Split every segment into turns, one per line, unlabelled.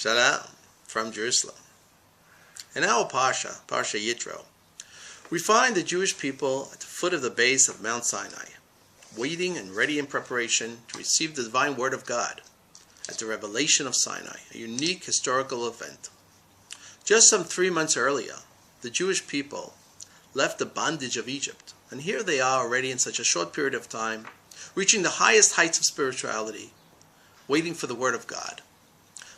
Shalom from Jerusalem. In our Parsha Yitro, we find the Jewish people at the foot of the base of Mount Sinai, waiting and ready in preparation to receive the divine word of God at the revelation of Sinai, a unique historical event. Just some 3 months earlier, the Jewish people left the bondage of Egypt, and here they are already in such a short period of time, reaching the highest heights of spirituality, waiting for the word of God.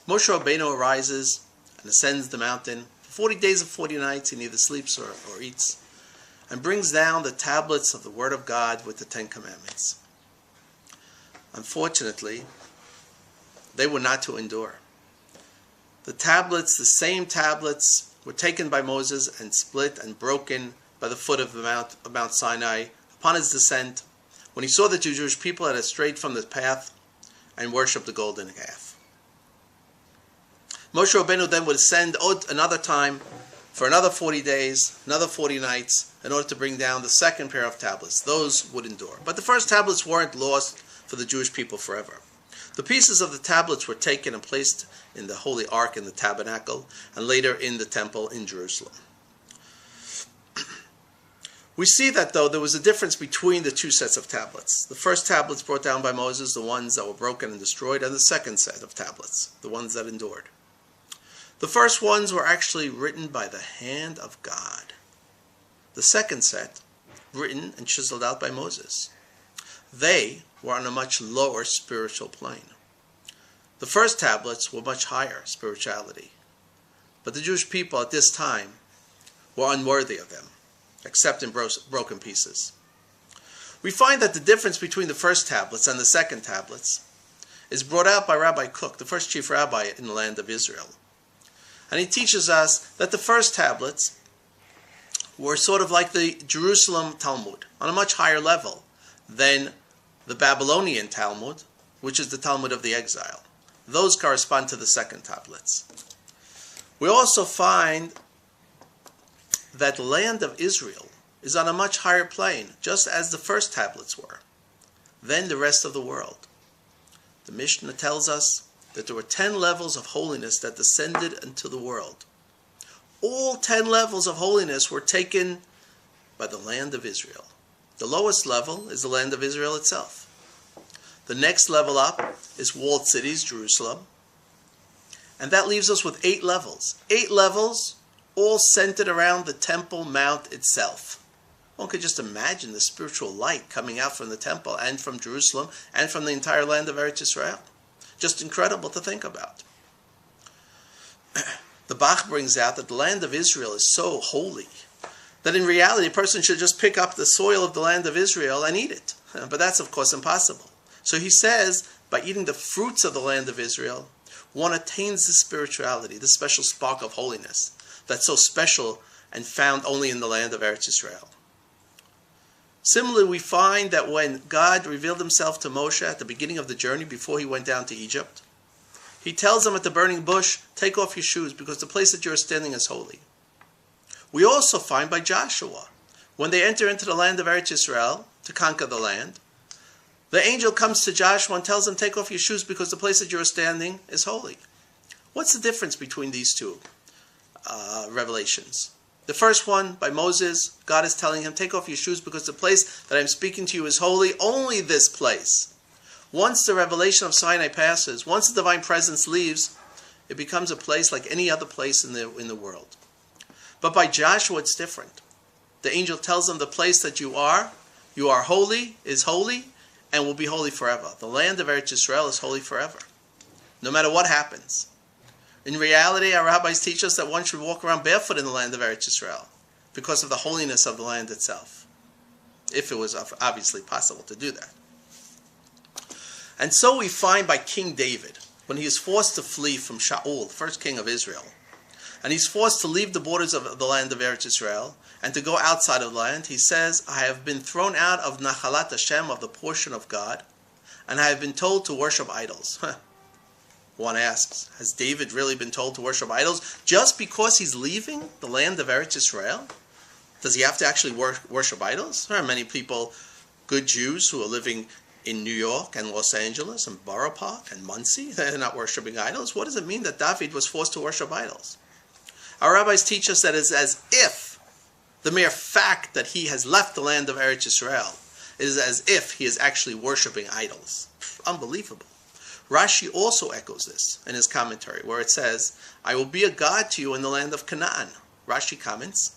Moshe Rabbeinu arises and ascends the mountain. For 40 days and 40 nights he neither sleeps or eats, and brings down the tablets of the word of God with the 10 commandments. Unfortunately, they were not to endure. The tablets, the same tablets, were taken by Moses and split and broken by the foot of Mount Sinai upon his descent, when he saw that the Jewish people had strayed from the path and worshipped the golden calf. Moshe Rabbeinu then would ascend another time for another 40 days, another 40 nights, in order to bring down the second pair of tablets. Those would endure. But the first tablets weren't lost for the Jewish people forever. The pieces of the tablets were taken and placed in the Holy Ark in the tabernacle, and later in the temple in Jerusalem. We see that, though, there was a difference between the two sets of tablets. The first tablets brought down by Moses, the ones that were broken and destroyed, and the second set of tablets, the ones that endured. The first ones were actually written by the hand of God. The second set, written and chiseled out by Moses. They were on a much lower spiritual plane. The first tablets were much higher spirituality. But the Jewish people at this time were unworthy of them, except in broken pieces. We find that the difference between the first tablets and the second tablets is brought out by Rabbi Cook, the first chief rabbi in the land of Israel. And he teaches us that the first tablets were sort of like the Jerusalem Talmud, on a much higher level than the Babylonian Talmud, which is the Talmud of the exile. Those correspond to the second tablets. We also find that the land of Israel is on a much higher plane, just as the first tablets were, than the rest of the world. The Mishnah tells us that there were 10 levels of holiness that descended into the world. All 10 levels of holiness were taken by the land of Israel. The lowest level is the land of Israel itself. The next level up is walled cities, Jerusalem. And that leaves us with 8 levels. 8 levels, all centered around the Temple Mount itself. One could just imagine the spiritual light coming out from the temple and from Jerusalem and from the entire land of Eretz Israel. Just incredible to think about. The Bach brings out that the land of Israel is so holy that in reality a person should just pick up the soil of the land of Israel and eat it. But that's of course impossible. So he says, by eating the fruits of the land of Israel, one attains the spirituality, the special spark of holiness that's so special and found only in the land of Eretz Israel. Similarly, we find that when God revealed himself to Moshe at the beginning of the journey before he went down to Egypt, he tells him at the burning bush, take off your shoes because the place that you're standing is holy. We also find by Joshua, when they enter into the land of Eretz Israel to conquer the land, the angel comes to Joshua and tells him, take off your shoes because the place that you're standing is holy. What's the difference between these two revelations? The first one, by Moses, God is telling him, take off your shoes because the place that I'm speaking to you is holy, only this place. Once the revelation of Sinai passes, once the divine presence leaves, it becomes a place like any other place in the world. But by Joshua, it's different. The angel tells him the place that you are holy, is holy, and will be holy forever. The land of Eretz Israel is holy forever, no matter what happens. In reality, our rabbis teach us that one should walk around barefoot in the land of Eretz Israel because of the holiness of the land itself, if it was obviously possible to do that. And so we find by King David, when he is forced to flee from Shaul, the first king of Israel, and he's forced to leave the borders of the land of Eretz Israel and to go outside of the land, he says, I have been thrown out of Nachalat Hashem, of the portion of God, and I have been told to worship idols. One asks, has David really been told to worship idols just because he's leaving the land of Eretz Israel? Does he have to actually worship idols? There are many people, good Jews, who are living in New York and Los Angeles and Borough Park and Muncie, they're not worshiping idols. What does it mean that David was forced to worship idols? Our rabbis teach us that it's as if the mere fact that he has left the land of Eretz Yisrael is as if he is actually worshiping idols. Unbelievable. Rashi also echoes this in his commentary, where it says, I will be a God to you in the land of Canaan. Rashi comments,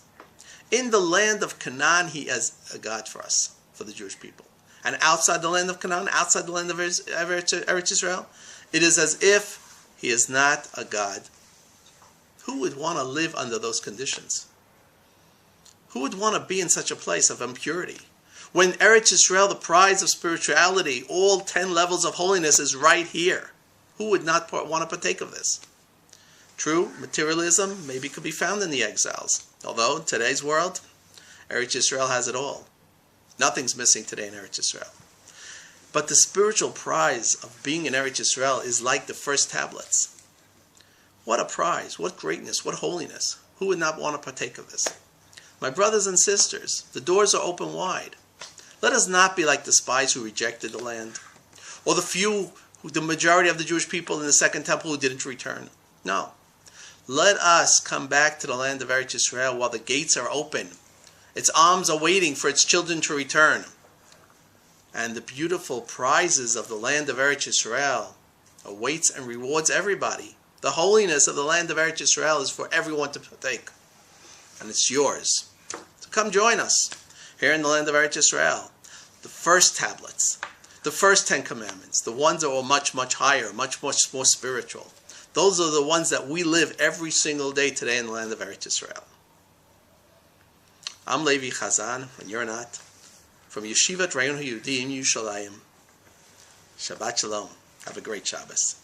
in the land of Canaan, he is a God for us, for the Jewish people. And outside the land of Canaan, outside the land of Eretz Yisrael, it is as if he is not a God. Who would want to live under those conditions? Who would want to be in such a place of impurity? When Eretz Yisrael, the prize of spirituality, all 10 levels of holiness is right here. Who would not want to partake of this? True, materialism maybe could be found in the exiles. Although in today's world, Eretz Yisrael has it all. Nothing's missing today in Eretz Yisrael. But the spiritual prize of being in Eretz Yisrael is like the first tablets. What a prize, what greatness, what holiness. Who would not want to partake of this? My brothers and sisters, the doors are open wide. Let us not be like the spies who rejected the land, or the majority of the Jewish people in the Second Temple who didn't return. No. Let us come back to the land of Eretz Yisrael while the gates are open. Its arms are waiting for its children to return. And the beautiful prizes of the land of Eretz Yisrael awaits and rewards everybody. The holiness of the land of Eretz Yisrael is for everyone to partake. And it's yours. So come join us here in the land of Eretz Yisrael. The first tablets, the first 10 commandments, the ones that were much, much higher, much, much more spiritual. Those are the ones that we live every single day today in the land of Eretz Yisrael. I'm Levi Chazan, and you're not. From Yeshivat Rayun HaYudim Yerushalayim. Shabbat Shalom. Have a great Shabbos.